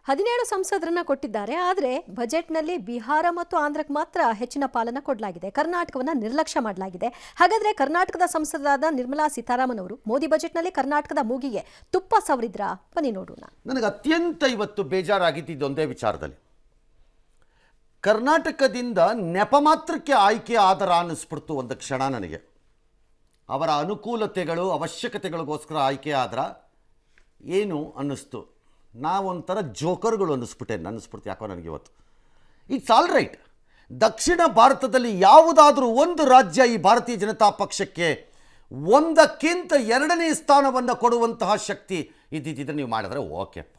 17 ಸಂಸದರನ್ನ ಕೊಟ್ಟಿದ್ದಾರೆ. ಆದರೆ ಬಜೆಟ್ನಲ್ಲಿ ಬಿಹಾರ ಮತ್ತು ಆಂಧ್ರಕ್ಕೆ ಮಾತ್ರ ಹೆಚ್ಚಿನ ಪಾಲನ್ನ ಕೊಡಲಾಗಿದೆ. ಕರ್ನಾಟಕವನ್ನ ನಿರ್ಲಕ್ಷ್ಯ ಮಾಡಲಾಗಿದೆ. ಹಾಗಾದ್ರೆ ಕರ್ನಾಟಕದ ಸಂಸದರಾದ ನಿರ್ಮಲಾ ಸೀತಾರಾಮನ್ ಅವರು ಮೋದಿ ಬಜೆಟ್ನಲ್ಲಿ ಕರ್ನಾಟಕದ ಮೂಗಿಗೆ ತುಪ್ಪ ಸವರಿದ್ರಾ? ಬನ್ನಿ ನೋಡೋಣ. ನನಗೆ ಅತ್ಯಂತ ಇವತ್ತು ಬೇಜಾರಾಗಿದ್ದು ಒಂದೇ ವಿಚಾರದಲ್ಲಿ, ಕರ್ನಾಟಕದಿಂದ ನೆಪ ಮಾತ್ರಕ್ಕೆ ಆಯ್ಕೆ ಆದರ ಅನ್ನಿಸ್ಬಿಡ್ತು ಒಂದು ಕ್ಷಣ ನನಗೆ. ಅವರ ಅನುಕೂಲತೆಗಳು ಅವಶ್ಯಕತೆಗಳಿಗೋಸ್ಕರ ಆಯ್ಕೆ ಆದ್ರ ಏನು ಅನ್ನಿಸ್ತು. ನಾವೊಂಥರ ಜೋಕರ್ಗಳು ಅನ್ನಿಸ್ಬಿಡ್ತು ಯಾಕೋ ನನಗೆ ಇವತ್ತು. It's all right. ದಕ್ಷಿಣ ಭಾರತದಲ್ಲಿ ಯಾವುದಾದ್ರೂ ಒಂದು ರಾಜ್ಯ ಈ ಭಾರತೀಯ ಜನತಾ ಪಕ್ಷಕ್ಕೆ ಒಂದಕ್ಕಿಂತ ಎರಡನೇ ಸ್ಥಾನವನ್ನು ಕೊಡುವಂತಹ ಶಕ್ತಿ ಇದ್ದಿದ್ದರೆ ನೀವು ಮಾಡಿದ್ರೆ ಓಕೆಪ್ಪ.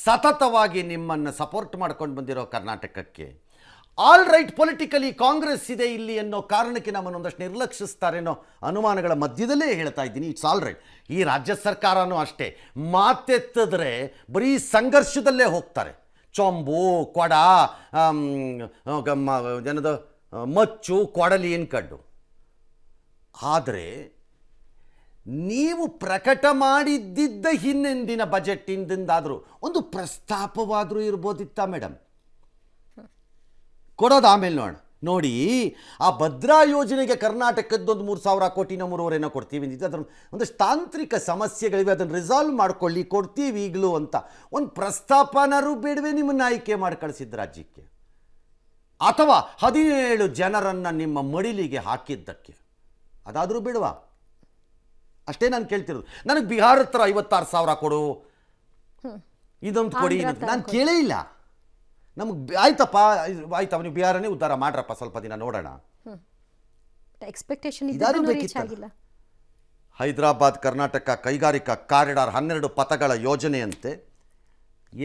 ಸತತವಾಗಿ ನಿಮ್ಮನ್ನು ಸಪೋರ್ಟ್ ಮಾಡ್ಕೊಂಡು ಬಂದಿರೋ ಕರ್ನಾಟಕಕ್ಕೆ ಆಲ್ ರೈಟ್ ಪೊಲಿಟಿಕಲಿ ಕಾಂಗ್ರೆಸ್ ಇದೆ ಇಲ್ಲಿ ಅನ್ನೋ ಕಾರಣಕ್ಕೆ ನಮ್ಮನ್ನು ಒಂದಷ್ಟು ನಿರ್ಲಕ್ಷಿಸ್ತಾರೇನೋ ಅನುಮಾನಗಳ ಮಧ್ಯದಲ್ಲೇ ಹೇಳ್ತಾ ಇದ್ದೀನಿ. It's all right. ಈ ರಾಜ್ಯ ಸರ್ಕಾರನೂ ಅಷ್ಟೇ, ಮಾತೆತ್ತಿದ್ರೆ ಬರೀ ಸಂಘರ್ಷದಲ್ಲೇ ಹೋಗ್ತಾರೆ. ಚೊಂಬು, ಕೊಡ, ಜನದ ಮಚ್ಚು, ಕೊಡಲಿ ಏನು ಕಡ್ಡು. ಆದರೆ ನೀವು ಪ್ರಕಟ ಮಾಡಿದ್ದ ಹಿಂದಿನ ಬಜೆಟ್ಟಿಂದಾದರೂ ಒಂದು ಪ್ರಸ್ತಾಪವಾದರೂ ಇರ್ಬೋದಿತ್ತ ಮೇಡಮ್? ಕೊಡೋದು ಆಮೇಲೆ ನೋಡಿ. ಆ ಭದ್ರಾ ಯೋಜನೆಗೆ ಕರ್ನಾಟಕದ್ದೊಂದು 3,000 ಕೋಟಿನ 3,500 ಕೊಡ್ತೀವಿ ಅಂದಿದ್ದು. ಅದರ ಒಂದಷ್ಟು ತಾಂತ್ರಿಕ ಸಮಸ್ಯೆಗಳಿವೆ, ಅದನ್ನು ರಿಸಾಲ್ವ್ ಮಾಡ್ಕೊಳ್ಳಿ, ಕೊಡ್ತೀವಿ ಈಗಲೂ ಅಂತ ಒಂದು ಪ್ರಸ್ತಾಪನಾರು ಬೇಡವೇ ನಿಮ್ಮನ್ನು ಆಯ್ಕೆ ಮಾಡಿ ಕಳಿಸಿದ್ದು ರಾಜ್ಯಕ್ಕೆ? ಅಥವಾ 17 ಜನರನ್ನು ನಿಮ್ಮ ಮಡಿಲಿಗೆ ಹಾಕಿದ್ದಕ್ಕೆ ಅದಾದರೂ ಬೇಡವಾ? ಅಷ್ಟೇ ನಾನು ಕೇಳ್ತಿರೋದು. ನನಗೆ ಬಿಹಾರ ಹತ್ರ 56,000 ಕೊಡು, ಇದೊಂದು ಕೊಡಿ, ನಾನು ಕೇಳೇ ಇಲ್ಲ. ನಮಗೆ ಆಯ್ತಪ್ಪ ನೀವು ಬಿಹಾರನೇ ಉದ್ಧಾರ ಮಾಡ್ರಪ್ಪ, ಸ್ವಲ್ಪ ದಿನ ನೋಡೋಣ. ಎಕ್ಸ್ಪೆಕ್ಟೇಷನ್ ಹೈದರಾಬಾದ್ ಕರ್ನಾಟಕ ಕೈಗಾರಿಕಾ ಕಾರಿಡಾರ್ 12 ಪಥಗಳ ಯೋಜನೆಯಂತೆ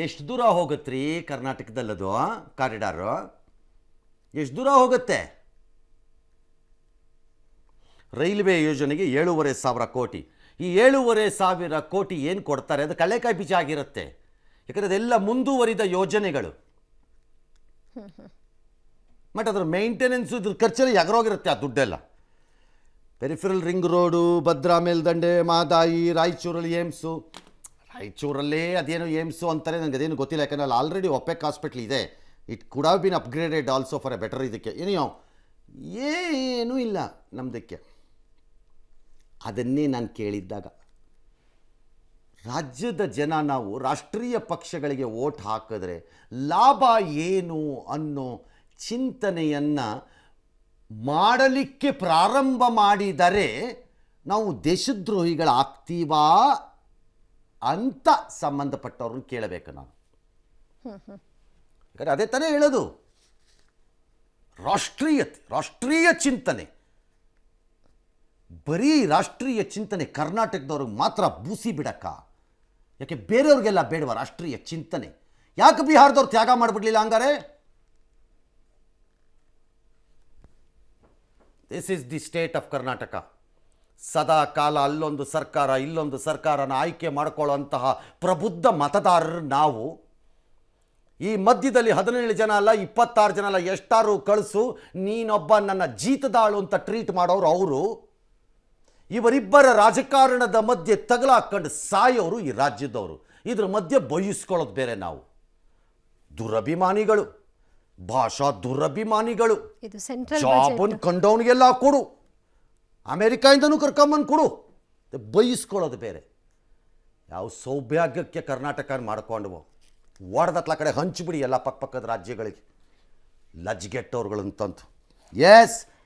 ಎಷ್ಟು ದೂರ ಹೋಗುತ್ತೆ ರೀ ಕರ್ನಾಟಕದಲ್ಲದು ಕಾರಿಡಾರು? ಎಷ್ಟು ದೂರ ಹೋಗುತ್ತೆ? ರೈಲ್ವೆ ಯೋಜನೆಗೆ 7,500 ಕೋಟಿ. ಈ 7,500 ಕೋಟಿ ಏನು ಕೊಡ್ತಾರೆ? ಅದು ಕಳ್ಳೆಕಾಯಿ ಬೀಜ ಆಗಿರುತ್ತೆ. ಯಾಕಂದರೆ ಅದೆಲ್ಲ ಮುಂದುವರಿದ ಯೋಜನೆಗಳು. ಬಟ್ ಅದರ ಮೇಂಟೆನೆನ್ಸು, ಇದ್ರ ಖರ್ಚೆಲ್ಲ ಎಗರೋಗಿರುತ್ತೆ ಆ ದುಡ್ಡೆಲ್ಲ. ಪೆರಿಫೆರಲ್ ರಿಂಗ್ ರೋಡು, ಭದ್ರಾ ಮೇಲ್ದಂಡೆ, ಮಹದಾಯಿ, ರಾಯಚೂರಲ್ಲಿ ಏಮ್ಸು. ರಾಯಚೂರಲ್ಲೇ ಅದೇನು ಏಮ್ಸು ಅಂತಾರೆ, ನನಗೆ ಅದೇನು ಗೊತ್ತಿಲ್ಲ. ಯಾಕಂದರೆ ಅಲ್ಲಿ ಆಲ್ರೆಡಿ ಒಪೆಕ್ ಹಾಸ್ಪಿಟ್ಲ್ ಇದೆ. It could have been upgraded also for A better. ಇದಕ್ಕೆ ಏನೂ ಇಲ್ಲ ನಮ್ಮದಕ್ಕೆ. ಅದನ್ನೇ ನಾನು ಕೇಳಿದ್ದಾಗ, ರಾಜ್ಯದ ಜನ ನಾವು ರಾಷ್ಟ್ರೀಯ ಪಕ್ಷಗಳಿಗೆ ವೋಟ್ ಹಾಕಿದ್ರೆ ಲಾಭ ಏನು ಅನ್ನೋ ಚಿಂತನೆಯನ್ನು ಮಾಡಲಿಕ್ಕೆ ಪ್ರಾರಂಭ ಮಾಡಿದರೆ ನಾವು ದೇಶದ್ರೋಹಿಗಳಾಗ್ತೀವಾ ಅಂತ ಸಂಬಂಧಪಟ್ಟವ್ರನ್ನ ಕೇಳಬೇಕು ನಾನು. ಯಾಕಂದರೆ ಅದೇ ತಾನೇ ಹೇಳೋದು, ರಾಷ್ಟ್ರೀಯ ಚಿಂತನೆ. ಬರೀ ರಾಷ್ಟ್ರೀಯ ಚಿಂತನೆ ಕರ್ನಾಟಕದವ್ರಿಗೆ ಮಾತ್ರ ಬೂಸಿ ಬಿಡಕ್ಕ? ಯಾಕೆ ಬೇರೆಯವ್ರಿಗೆಲ್ಲ ಬೇಡವ ರಾಷ್ಟ್ರೀಯ ಚಿಂತನೆ? ಯಾಕೆ ಬಿಹಾರದವ್ರು ತ್ಯಾಗ ಮಾಡಿಬಿಡ್ಲಿಲ್ಲ ಹಂಗಾರೆ? This is the state of Karnataka. ಸದಾ ಕಾಲ ಅಲ್ಲೊಂದು ಸರ್ಕಾರ ಇಲ್ಲೊಂದು ಸರ್ಕಾರನ ಆಯ್ಕೆ ಮಾಡ್ಕೊಳ್ಳೋಂತಹ ಪ್ರಬುದ್ಧ ಮತದಾರರು ನಾವು. ಈ ಮಧ್ಯದಲ್ಲಿ 17 ಜನ ಅಲ್ಲ, 26 ಜನ ಅಲ್ಲ, ಎಷ್ಟಾರು ಕಳಿಸು, ನೀನೊಬ್ಬ ನನ್ನ ಜೀತದಾಳು ಅಂತ ಟ್ರೀಟ್ ಮಾಡೋರು ಅವರು. ಇವರಿಬ್ಬರ ರಾಜಕಾರಣದ ಮಧ್ಯೆ ತಗಲಾಕೊಂಡು ಸಾಯೋರು ಈ ರಾಜ್ಯದವರು. ಇದ್ರ ಮಧ್ಯೆ ಬಯಸ್ಕೊಳ್ಳೋದು ಬೇರೆ ನಾವು. ದುರಭಿಮಾನಿಗಳು, ಭಾಷಾ ದುರಭಿಮಾನಿಗಳು. ಜಾಬನ್ ಕಂಡವನಿಗೆಲ್ಲ ಕೊಡು, ಅಮೇರಿಕಾಯಿಂದನೂ ಕರ್ಕೊಂಬಂದು ಕೊಡು, ಬಯಸ್ಕೊಳ್ಳೋದು ಬೇರೆ. ಯಾವ ಸೌಭಾಗ್ಯಕ್ಕೆ ಕರ್ನಾಟಕ ಮಾಡ್ಕೊಂಡ್ವು? ಒಡೆದತ್ಲ ಕಡೆ ಹಂಚಿಬಿಡಿ ಎಲ್ಲ ಪಕ್ಕದ ರಾಜ್ಯಗಳಿಗೆ, ಲಜ್ಗೆಟ್ಟವ್ರುಗಳಂತಂತು. ಎಸ್,